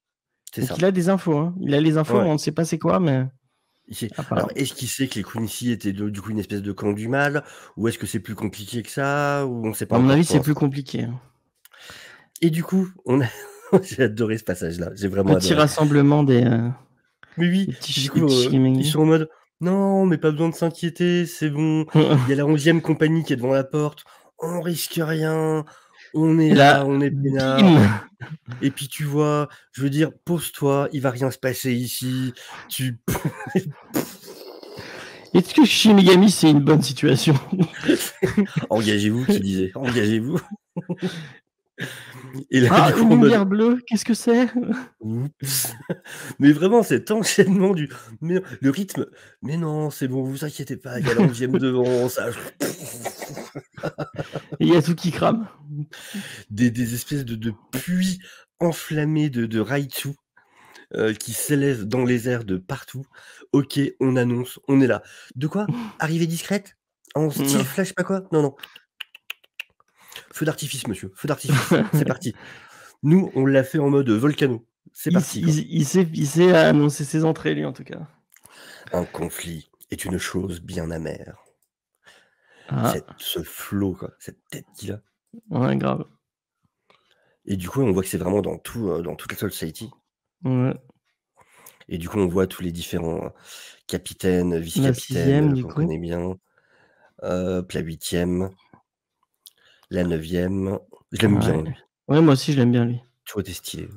C'est ça. Il a des infos. Hein. Il a les infos, mais on ne sait pas c'est quoi. Mais alors, est-ce qu'il sait que les Quincy étaient du coup une espèce de camp du mal, ou est-ce que c'est plus compliqué que ça, ou on sait pas. À mon avis, c'est plus compliqué. Hein. Et du coup, j'ai adoré ce passage-là. J'ai vraiment adoré. Petit rassemblement des. Mais oui, du coup, ils sont en mode non, mais pas besoin de s'inquiéter, c'est bon. Il y a la 11e compagnie qui est devant la porte. On risque rien. On est là, on est peinard. Et puis tu vois, je veux dire, pose-toi, il va rien se passer ici. Est-ce que Shin Megami c'est une bonne situation? Engagez-vous, qui disait. Engagez-vous. Et là, une lumière bleue, qu'est-ce que c'est? Mais vraiment, cet enchaînement le rythme. Mais non, c'est bon, vous inquiétez pas, il y a la 11e devant, ça. Il y a tout qui crame. Des espèces de puits enflammés de Raichu. qui s'élève dans les airs de partout. OK, on annonce, on est là. De quoi? Arrivée discrète? En style Non. flash, pas quoi? Non, non. Feu d'artifice, monsieur, feu d'artifice. C'est parti. Nous, on l'a fait en mode volcano. C'est parti, quoi. Il sait annoncer ses entrées, lui, en tout cas. Un conflit est une chose bien amère. Ah, Ce flow, quoi, cette tête qu'il a. ouais, grave. Et du coup, on voit que c'est vraiment dans toute la Society. Ouais. Et du coup, on voit tous les différents capitaines, La vice-capitaines 6e, du qu'on coup. connaît bien. La 8e, la 9e. Je l'aime bien, Ouais. lui. Ouais, moi aussi, je l'aime bien, lui. Tu vois, tu es stylé.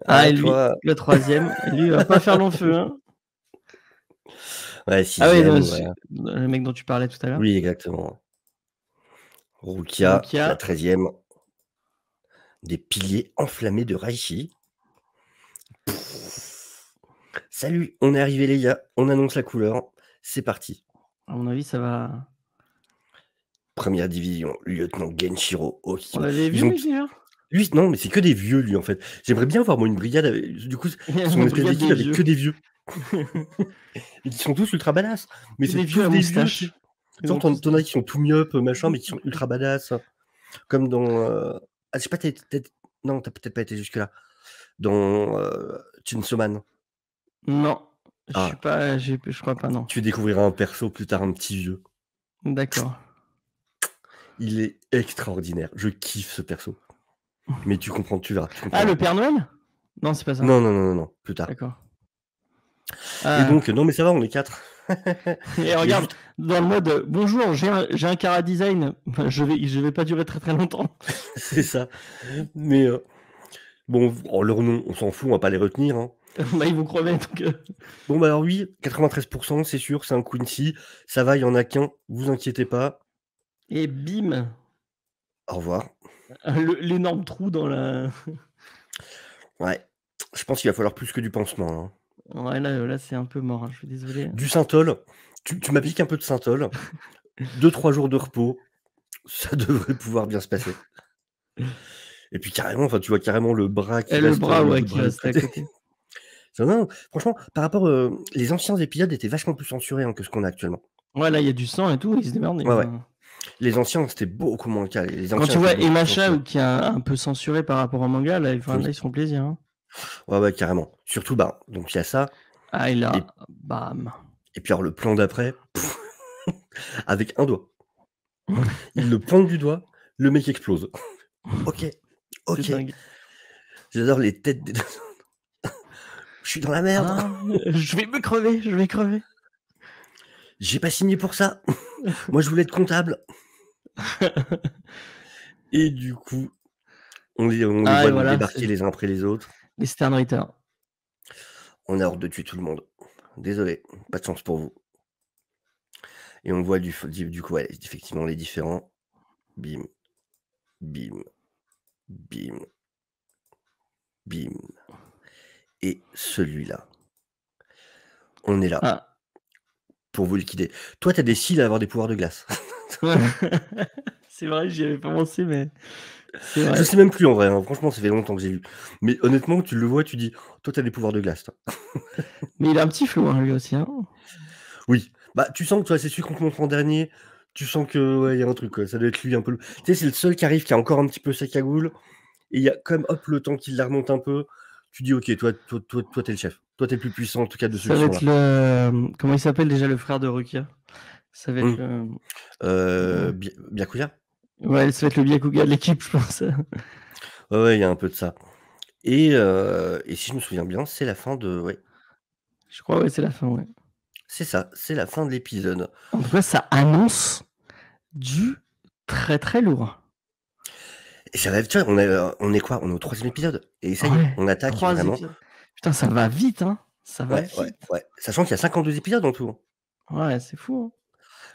Ah, Ah, et lui, toi le 3e, lui, il va pas faire long feu, hein. Ouais, Ah oui, 6e, ouais. le mec dont tu parlais tout à l'heure. Oui, exactement. Rukia, la Rukia. 13e. Des piliers enflammés de Raichi. Salut, on est arrivé les gars, on annonce la couleur, c'est parti. À mon avis, ça va. Première division, lieutenant Genshiro On Okio. l'avait vu, lui, déjà? Lui, non, mais c'est que des vieux, lui, en fait. J'aimerais bien avoir, moi, une brigade du coup, son La espèce brigade d'équipe des avec vieux. que des vieux. Et qui sont tous ultra badass. Mais c'est Des vieux tous à des vieux. moustache. Genre, t'en as qui sont tout myopes, machin, mais qui sont ultra badass. Comme dans... Ah, je sais pas, non, t'as peut-être pas été jusque-là. Dans Chainsaw Man. Non, je Ah. suis pas, je crois pas, non. Tu découvriras un perso plus tard, un petit vieux. D'accord. Il est extraordinaire. Je kiffe ce perso. Mais tu comprends, tu verras. Ah, le Père Noël? Non, c'est pas ça. Non, plus tard. D'accord. Et donc, non, mais ça va, on est 4. Et regarde, dans le mode bonjour, j'ai un Cara Design. Je vais pas durer très très longtemps. C'est ça. Mais bon, leur nom, on s'en fout, on va pas les retenir. Hein. Bah, ils vont crever. Donc, Bon, bah alors oui, 93%, c'est sûr, c'est un Quincy. Ça va, il y en a qu'un, vous inquiétez pas. Et bim, Au revoir. l'énorme trou dans la. Ouais, je pense qu'il va falloir plus que du pansement. Hein. Ouais, là c'est un peu mort, hein, je suis désolé. Du synthol, tu m'appliques un peu de synthol. 2-3 jours de repos, ça devrait pouvoir bien se passer. Et puis carrément, enfin, tu vois carrément le bras qui le reste, bras, le ouais, bout de qui bras de reste à côté. côté. Non, franchement, par rapport, les anciens épisodes étaient vachement plus censurés hein, que ce qu'on a actuellement. Ouais, là il y a du sang et tout, ils se démerdent. Ouais. Les anciens, c'était beaucoup moins le cas. Quand tu vois Emacha ou qui est un peu censuré par rapport au manga, là, enfin, là ils se font plaisir. Hein. Ouais, carrément. Surtout, bah, donc il y a ça. Ah, il a. Bam. Et puis alors le plan d'après, avec un doigt. Il le pointe du doigt, le mec explose. Ok. J'adore les têtes des... Je suis dans la merde. Ah, je vais crever. J'ai pas signé pour ça. Moi, je voulais être comptable. Et du coup, on les voit débarquer les uns après les autres. Les Sternritters. On a hâte de tuer tout le monde. Désolé, pas de chance pour vous. Et on voit du coup, ouais, effectivement, les différents. Bim, bim, bim, bim. Et celui-là. On est là. Pour vous liquider. Toi, t'as des cils à avoir des pouvoirs de glace. C'est vrai, j'y avais pas pensé, mais c'est vrai. Je sais même plus en vrai. Hein. Franchement, ça fait longtemps que j'ai lu. Mais honnêtement, tu le vois, tu dis, toi, t'as des pouvoirs de glace. Toi. Mais il a un petit flou, hein, lui aussi. Hein. Oui. Bah, tu sens que toi, c'est celui qu'on te montre en dernier. Tu sens que ouais, y a un truc. Quoi. Ça doit être lui un peu. Tu sais, c'est le seul qui arrive qui a encore un petit peu sa cagoule. Et il y a comme hop le temps qu'il la remonte un peu. Tu dis, ok, toi, t'es le chef. Toi, t'es le plus puissant en tout cas de ceux qui sont là. Ça va être le. Comment il s'appelle déjà le frère de Rukia? Ça va être le. Byakuya? Ouais, ça va être le Byakuya de l'équipe, je pense. Ouais, il y a un peu de ça. Et si je me souviens bien, c'est la fin de. Ouais. Je crois, ouais, c'est la fin, ouais. C'est ça, c'est la fin de l'épisode. En tout cas, ça annonce du très très lourd. Et ça va, tu vois, on est quoi? On est au 3e épisode. Et ça y est, on attaque vraiment. Épisodes. Putain, ça va vite, hein. Ça va vite. Ouais. Sachant qu'il y a 52 épisodes en tout. Ouais, c'est fou. Hein.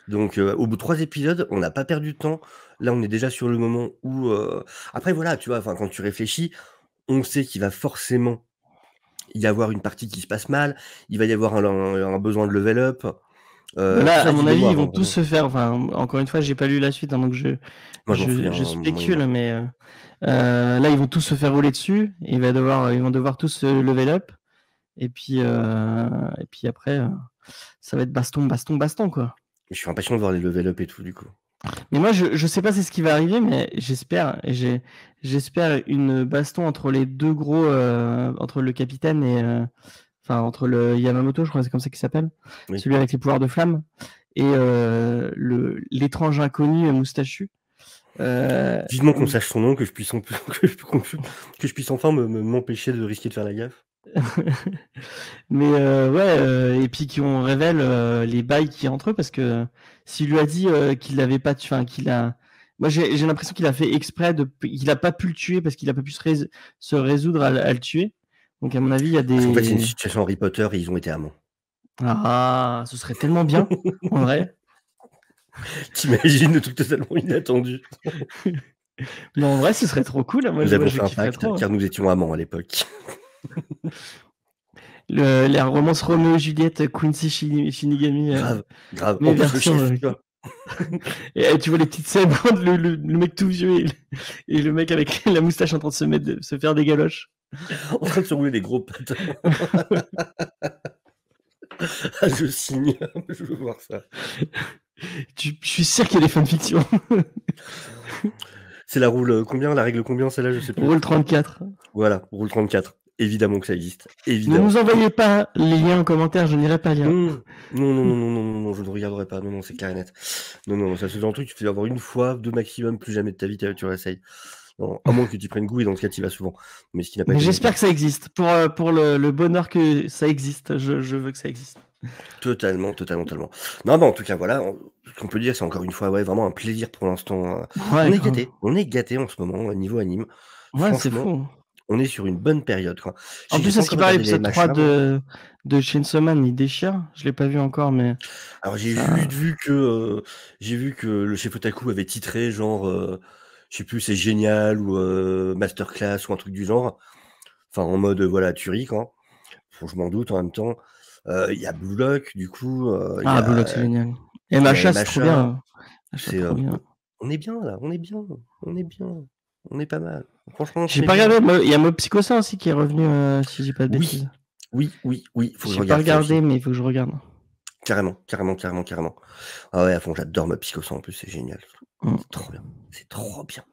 Donc, au bout de 3 épisodes, on n'a pas perdu de temps. Là, on est déjà sur le moment où... Après, voilà, tu vois, quand tu réfléchis, on sait qu'il va forcément y avoir une partie qui se passe mal. Il va y avoir un besoin de level up. Là, à très mon vive avis, mémoire, ils vont hein, tous vraiment. se faire. Enfin, encore une fois, j'ai pas lu la suite, hein, donc Moi, je m'en souviens spécule, moyennement. mais là, ils vont tous se faire rouler dessus. Et ils vont devoir tous se level up. Et puis après, ça va être baston, baston, baston, quoi. Je suis impatient de voir les level up et tout, du coup. Mais moi, je sais pas c'est ce qui va arriver, mais j'espère une baston entre les deux gros, entre le capitaine et enfin entre le Yamamoto, je crois que c'est comme ça qu'il s'appelle, Oui. celui avec les pouvoirs de flamme, et l'étrange inconnu moustachu. Vivement qu'on sache son nom, que je puisse, que je puisse enfin m'empêcher de risquer de faire la gaffe. Mais ouais, et puis qu'on révèle les bails qu'il y a entre eux, parce que s'il lui a dit qu'il l'avait pas tué, enfin qu'il a. Moi j'ai l'impression qu'il a fait exprès qu'il a pas pu le tuer parce qu'il a pas pu se résoudre à le tuer. Donc à mon avis, il y a Parce qu'en fait, c'est une des. situation Harry Potter et ils ont été amants. Ah, ce serait tellement bien, en vrai. T'imagines le truc totalement inattendu. Mais en vrai, ce serait trop cool. Moi, Nous avons je fait un kifferais pacte trop. car nous étions amants à l'époque. La romance Roméo et Juliette, Quincy Shinigami, Grave, grave. mes En plus, le versions. chef, tu vois. Et tu vois les petites scènes entre le mec tout vieux et le mec avec la moustache en train de se faire des galoches. En train de se rouler des gros pattes. Ah, je signe. Je veux voir ça. Je suis sûr qu'il y a des fanfictions. C'est la règle combien celle-là, je sais plus. Rôle 34. Voilà, roule 34. Évidemment que ça existe. Ne Évidemment. nous envoyez pas les liens en commentaire, je n'irai pas lire. Non, je ne regarderai pas. Non, c'est clair et net. Non, ça c'est le genre de truc, tu fais avoir une fois, 2 maximum, plus jamais de ta vie, tu réessayes. Non, à moins que tu prennes goût, et dans ce cas, tu y vas souvent. Mais ce qui n'a pas Mais été mon j'espère cas. que ça existe. Pour le bonheur que ça existe, je veux que ça existe. Totalement. Non, en tout cas, voilà, ce qu'on peut dire, c'est encore une fois, ouais, vraiment un plaisir pour l'instant. Ouais, On est gâtés en ce moment, niveau anime. ouais, c'est Franchement, fou. on est sur une bonne période, quoi. En J'ai plus, pas à ce qui encore paraît, regardé les l'épisode 3 machins. de Chainsaw Man, il déchire. Je l'ai pas vu encore, mais. Alors j'ai ça... vu que le chef Otaku avait titré genre, je sais plus, c'est génial ou masterclass ou un truc du genre. Enfin en mode voilà tuerie quoi. Bon, je m'en doute en même temps. Il y a Blue Lock du coup, il y Ah, Bullock, a c'est génial. Et il y a Macha, c'est trop MHA. bien. Macha, C'est trop bien. on est bien là, on est bien, on est pas mal. Franchement, J'ai on est pas bien. regardé. Il y a Mob Psycho 100 aussi qui est revenu, si j'ai pas de bêtises. Oui, faut que je J'ai pas regarde ça aussi. regardé, mais il faut que je regarde. Carrément. Ah ouais, à fond, j'adore Mob Psycho 100 en plus, c'est génial. C'est trop bien. C'est trop bien.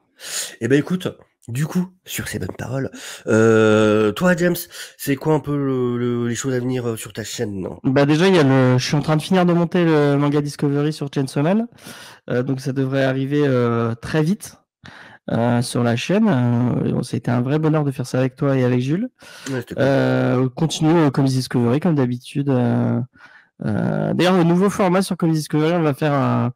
Eh ben écoute, du coup, sur ces bonnes paroles, toi James, c'est quoi un peu les choses à venir sur ta chaîne, non? Bah déjà, je suis en train de finir de monter le manga Discovery sur Chainsaw Man. Donc ça devrait arriver très vite sur la chaîne. C'était un vrai bonheur de faire ça avec toi et avec Jules. Ouais, c'était cool. Continue comme Discovery, comme d'habitude. D'ailleurs, le nouveau format sur Comics Discovery, on va faire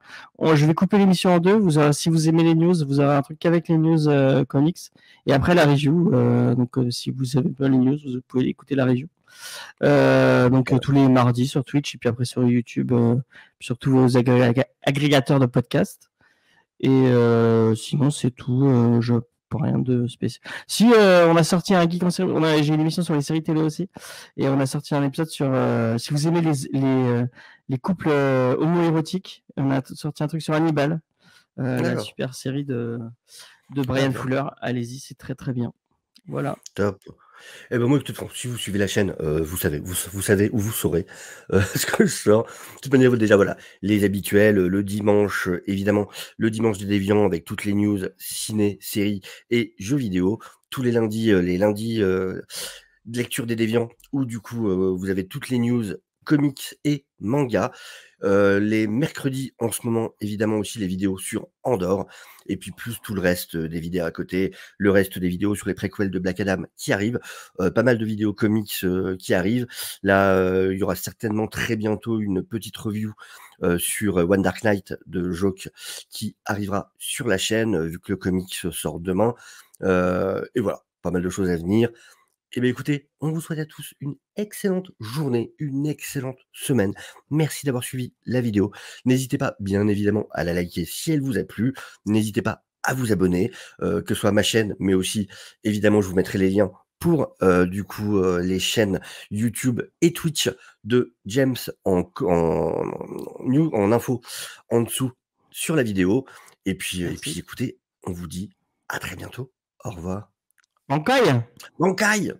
je vais couper l'émission en deux. Si vous aimez les news, vous aurez un truc qu'avec les news comics. Et après la review. Donc, si vous avez pas les news, vous pouvez écouter la review. Donc, tous les mardis sur Twitch et puis après sur YouTube, sur tous vos agrégateurs de podcasts. Et sinon, c'est tout. Rien de spécial. Si on a sorti un geek en série, j'ai une émission sur les séries télé aussi, et on a sorti un épisode sur si vous aimez les couples homo-érotiques, on a sorti un truc sur Hannibal, la super série de Brian Fuller. Allez-y, c'est très très bien. Voilà. Top. Et ben moi, de toute façon, si vous suivez la chaîne, vous savez où vous saurez ce que je sors. De toute manière, déjà voilà, les habituels, le dimanche, évidemment, le dimanche des Déviants avec toutes les news ciné, séries et jeux vidéo. Tous les lundis, de lecture des Déviants, où du coup, vous avez toutes les news comics et mangas. Les mercredis, en ce moment, évidemment aussi les vidéos sur Andor, et puis plus tout le reste des vidéos à côté, le reste des vidéos sur les préquels de Black Adam qui arrivent, pas mal de vidéos comics qui arrivent. Là, il y aura certainement très bientôt une petite review sur One Dark Knight de Joke qui arrivera sur la chaîne, vu que le comics sort demain. Et voilà, pas mal de choses à venir. Eh bien écoutez, on vous souhaite à tous une excellente journée, une excellente semaine. Merci d'avoir suivi la vidéo. N'hésitez pas, bien évidemment, à la liker si elle vous a plu. N'hésitez pas à vous abonner, que ce soit à ma chaîne, mais aussi, évidemment, je vous mettrai les liens pour du coup les chaînes YouTube et Twitch de James en info en dessous sur la vidéo. Et puis écoutez, on vous dit à très bientôt. Au revoir. Bancaille! Bancaille!